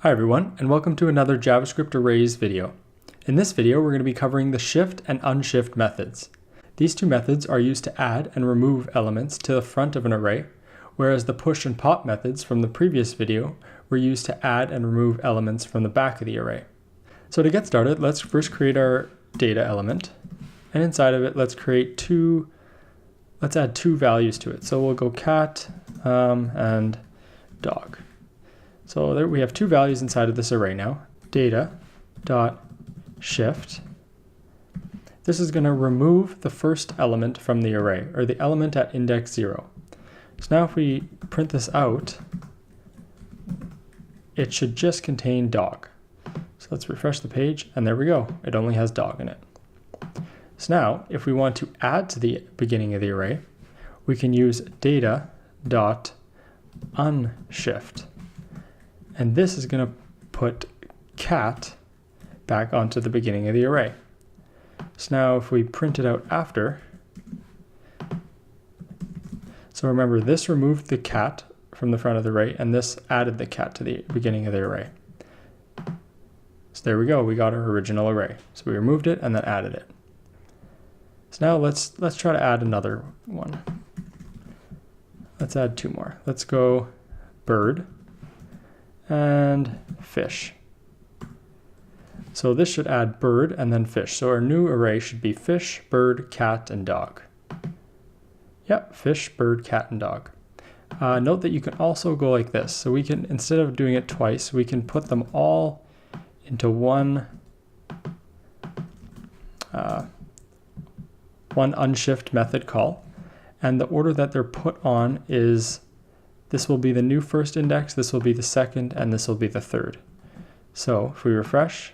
Hi everyone, and welcome to another JavaScript Arrays video. In this video, we're going to be covering the shift and unshift methods. These two methods are used to add and remove elements to the front of an array, whereas the push and pop methods from the previous video were used to add and remove elements from the back of the array. So to get started, let's first create our data element, and inside of it, let's add two values to it. So we'll go cat and dog. So there we have two values inside of this array now, data.shift. This is going to remove the first element from the array, or the element at index 0. So now if we print this out, it should just contain dog. So let's refresh the page, and there we go. It only has dog in it. So now, if we want to add to the beginning of the array, we can use data.unshift. And this is going to put cat back onto the beginning of the array. So now if we print it out after, so remember this removed the cat from the front of the array and this added the cat to the beginning of the array. So there we go, we got our original array. So we removed it and then added it. So now let's try to add another one. Let's add two more. Let's go bird and fish. So this should add bird and then fish. So our new array should be fish, bird, cat, and dog. Yep, fish, bird, cat, and dog. Note that you can also go like this. So we can, instead of doing it twice, we can put them all into one unshift method call. And the order that they're put on is, this will be the new first index, this will be the second, and this will be the third. So if we refresh,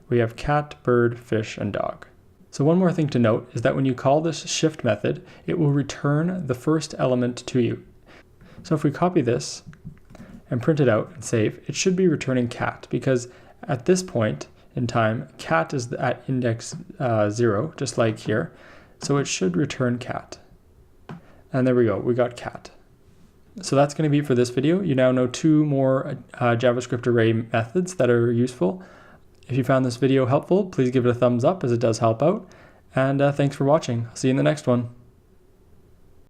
we have cat, bird, fish, and dog. So one more thing to note is that when you call this shift method, it will return the first element to you. So if we copy this and print it out and save, it should be returning cat, because at this point in time, cat is at index 0, just like here. So it should return cat. And there we go, we got cat. So that's going to be it for this video. You now know two more JavaScript array methods that are useful. If you found this video helpful, please give it a thumbs up as it does help out. And thanks for watching. I'll see you in the next one.